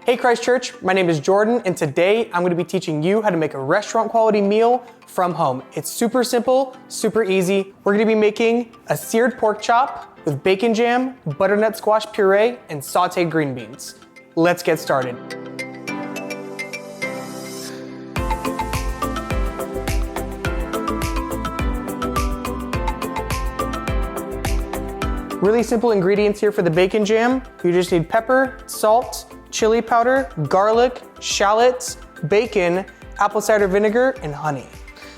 Hey Christchurch, my name is Jordan, and today I'm going to be teaching you how to make a restaurant quality meal from home. It's super simple, super easy. We're going to be making a seared pork chop with bacon jam, butternut squash puree, and sauteed green beans. Let's get started. Really simple ingredients here for the bacon jam. You just need pepper, salt, chili powder, garlic, shallots, bacon, apple cider vinegar, and honey.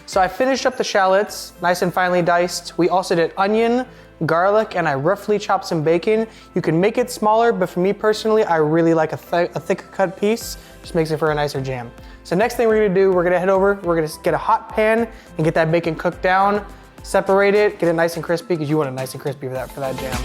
So I finished up the shallots, nice and finely diced. We also did onion, garlic, and I roughly chopped some bacon. You can make it smaller, but for me personally, I really like a thicker cut piece. Just makes it for a nicer jam. So next thing we're gonna do, we're gonna head over, we're gonna get a hot pan and get that bacon cooked down, separate it, get it nice and crispy, because you want it nice and crispy for that jam.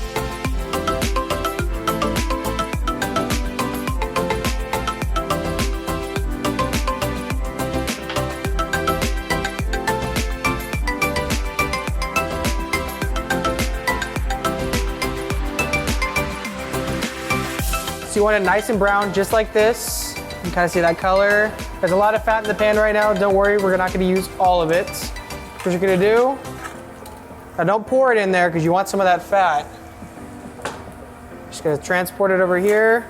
So you want it nice and brown, just like this. You can kind of see that color. There's a lot of fat in the pan right now. Don't worry, we're not gonna use all of it. What you're gonna do, now don't pour it in there because you want some of that fat. Just gonna transport it over here.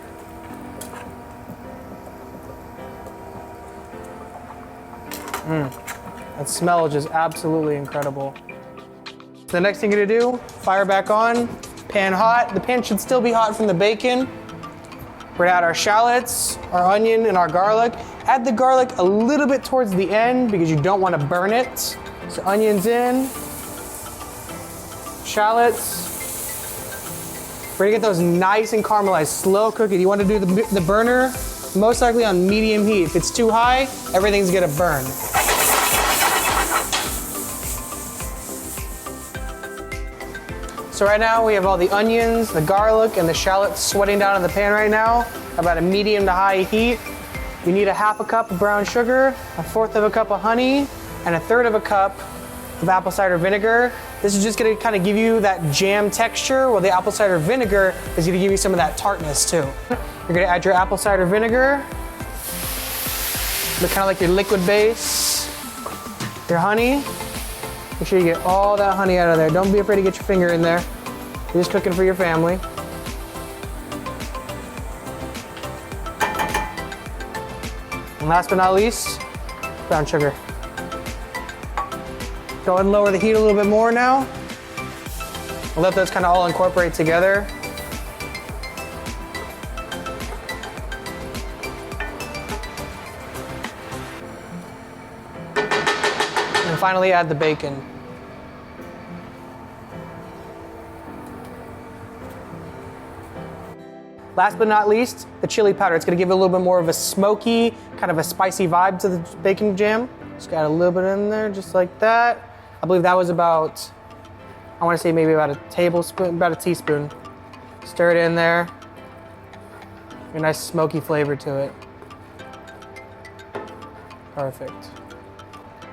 That smell is just absolutely incredible. The next thing you're gonna do, fire back on, pan hot. The pan should still be hot from the bacon. We're gonna add our shallots, our onion, and our garlic. Add the garlic a little bit towards the end because you don't want to burn it. So onions in, shallots. We're gonna get those nice and caramelized, slow cook it. You want to do the burner most likely on medium heat. If it's too high, everything's gonna burn. So right now we have all the onions, the garlic, and the shallots sweating down in the pan right now, about a medium to high heat. You need a half a cup of brown sugar, a fourth of a cup of honey, and a third of a cup of apple cider vinegar. This is just gonna kind of give you that jam texture, while the apple cider vinegar is gonna give you some of that tartness too. You're gonna add your apple cider vinegar, kind of like your liquid base, your honey. Make sure you get all that honey out of there. Don't be afraid to get your finger in there. You're just cooking for your family. And last but not least, brown sugar. Go ahead and lower the heat a little bit more now. And let those kind of all incorporate together. And finally add the bacon. Last but not least, the chili powder. It's gonna give it a little bit more of a smoky, kind of a spicy vibe to the bacon jam. Just got a little bit in there, just like that. I believe that was about, I wanna say maybe about a tablespoon, about a teaspoon. Stir it in there. A nice smoky flavor to it. Perfect.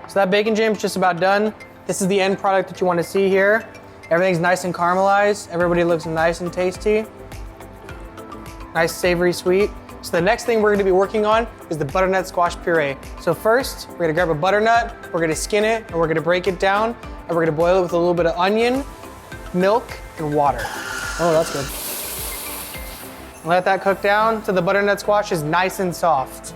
So that bacon jam is just about done. This is the end product that you want to see here. Everything's nice and caramelized. Everybody looks nice and tasty. Nice, savory, sweet. So the next thing we're going to be working on is the butternut squash puree. So first, we're going to grab a butternut, we're going to skin it, and we're going to break it down, and we're going to boil it with a little bit of onion, milk, and water. Oh, that's good. Let that cook down so the butternut squash is nice and soft.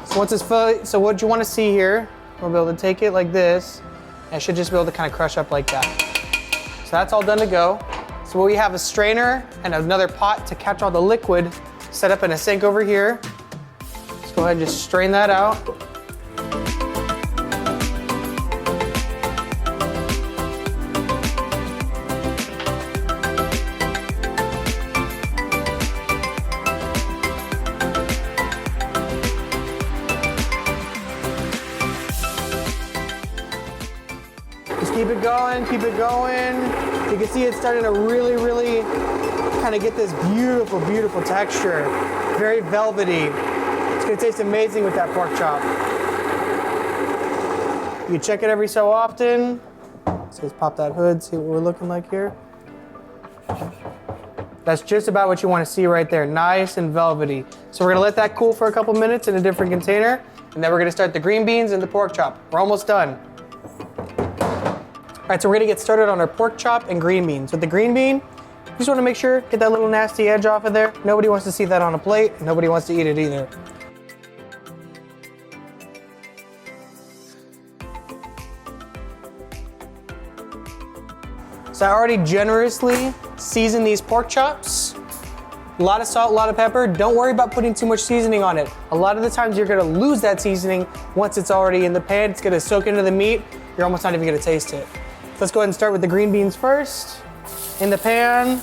So once it's fully, so what you want to see here, we'll be able to take it like this, and it should just be able to kind of crush up like that. So that's all done to go. So we have a strainer and another pot to catch all the liquid set up in a sink over here. Let's go ahead and just strain that out. Keep it going, keep it going. You can see it's starting to really kind of get this beautiful, beautiful texture. Very velvety. It's gonna taste amazing with that pork chop. You check it every so often. So let's pop that hood, see what we're looking like here. That's just about what you want to see right there, nice and velvety. So we're gonna let that cool for a couple minutes in a different container, and then we're gonna start the green beans and the pork chop. We're almost done. All right, so we're gonna get started on our pork chop and green beans. With the green bean, you just wanna make sure, get that little nasty edge off of there. Nobody wants to see that on a plate, and nobody wants to eat it either. So I already generously seasoned these pork chops. A lot of salt, a lot of pepper. Don't worry about putting too much seasoning on it. A lot of the times you're gonna lose that seasoning once it's already in the pan. It's gonna soak into the meat. You're almost not even gonna taste it. So let's go ahead and start with the green beans first. In the pan.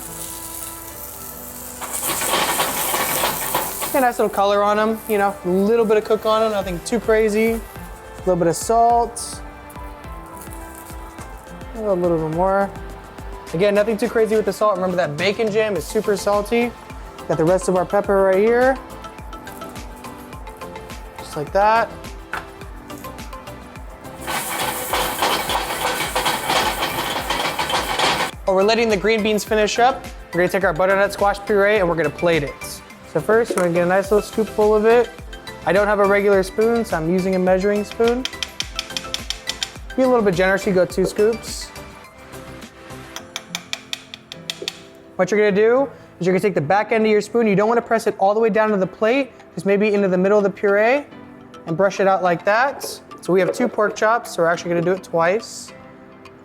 Get a nice little color on them, you know, a little bit of cook on them, nothing too crazy. A little bit of salt. A little bit more. Again, nothing too crazy with the salt. Remember that bacon jam is super salty. Got the rest of our pepper right here. Just like that. While we're letting the green beans finish up, we're gonna take our butternut squash puree and we're gonna plate it. So first, we're gonna get a nice little scoop full of it. I don't have a regular spoon, so I'm using a measuring spoon. Be a little bit generous, you go 2 scoops. What you're gonna do is you're gonna take the back end of your spoon. You don't wanna press it all the way down to the plate, just maybe into the middle of the puree and brush it out like that. So we have 2 pork chops, so we're actually gonna do it twice.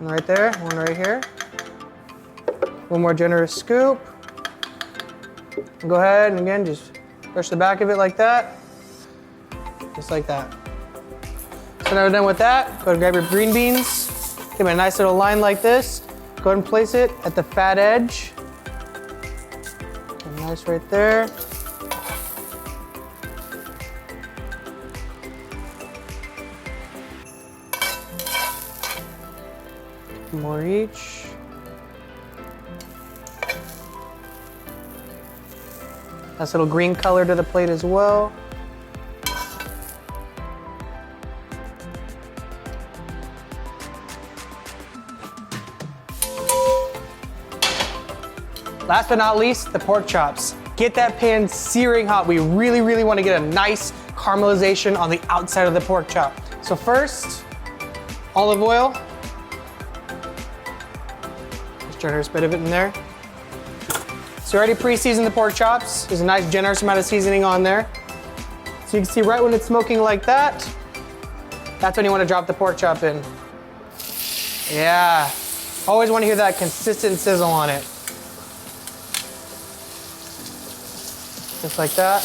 One right there, one right here. One more generous scoop. And go ahead and again, just brush the back of it like that. Just like that. So now we're done with that, go ahead and grab your green beans. Give it a nice little line like this. Go ahead and place it at the fat edge. Nice right there. More each. Nice little green color to the plate as well. Last but not least, the pork chops. Get that pan searing hot. We really, really want to get a nice caramelization on the outside of the pork chop. So first, olive oil. Just generous bit of it in there. So you already pre-seasoned the pork chops. There's a nice generous amount of seasoning on there. So you can see right when it's smoking like that, that's when you want to drop the pork chop in. Yeah, always want to hear that consistent sizzle on it. Just like that.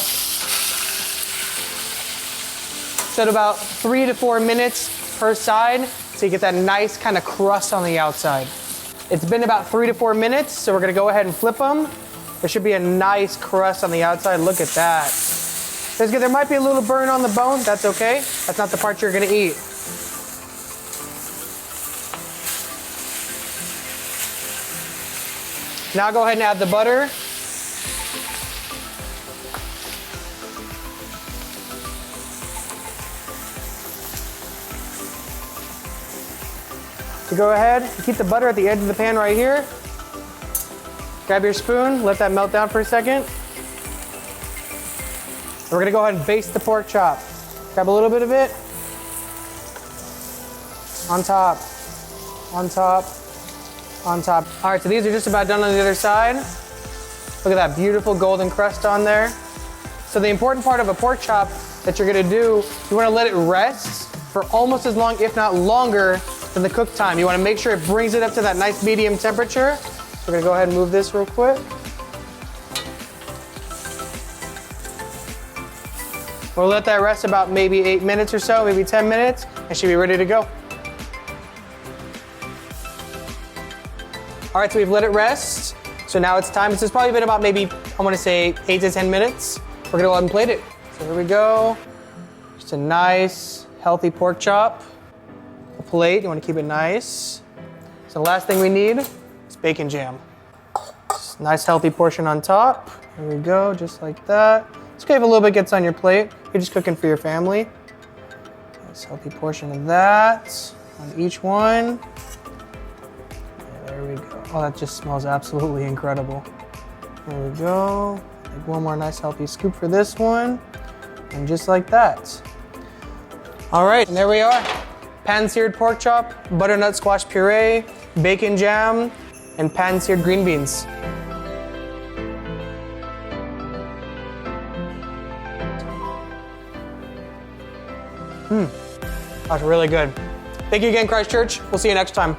Set about 3 to 4 minutes per side so you get that nice kind of crust on the outside. It's been about 3 to 4 minutes, so we're gonna go ahead and flip them. There should be a nice crust on the outside. Look at that. There might be a little burn on the bone. That's okay. That's not the part you're gonna eat. Now go ahead and add the butter. So go ahead and keep the butter at the edge of the pan right here. Grab your spoon, let that melt down for a second. We're gonna go ahead and baste the pork chop. Grab a little bit of it. On top, on top, on top. All right, so these are just about done on the other side. Look at that beautiful golden crust on there. So the important part of a pork chop that you're gonna do, you wanna let it rest for almost as long, if not longer, than the cook time. You wanna make sure it brings it up to that nice medium temperature. We're gonna go ahead and move this real quick. We'll let that rest about maybe 8 minutes or so, maybe 10 minutes, and should be ready to go. All right, so we've let it rest. So now it's time. It's probably been about maybe, I wanna say 8 to 10 minutes. We're gonna go ahead and plate it. So here we go. Just a nice, healthy pork chop. A plate, you wanna keep it nice. So the last thing we need is bacon jam. Just a nice, healthy portion on top. Here we go, just like that. It's okay if a little bit gets on your plate. You're just cooking for your family. Nice, healthy portion of that on each one. There we go. Oh, that just smells absolutely incredible. There we go. Take one more nice healthy scoop for this one. And just like that. All right, and there we are. Pan-seared pork chop, butternut squash puree, bacon jam, and pan-seared green beans. That's really good. Thank you again, Christchurch. We'll see you next time.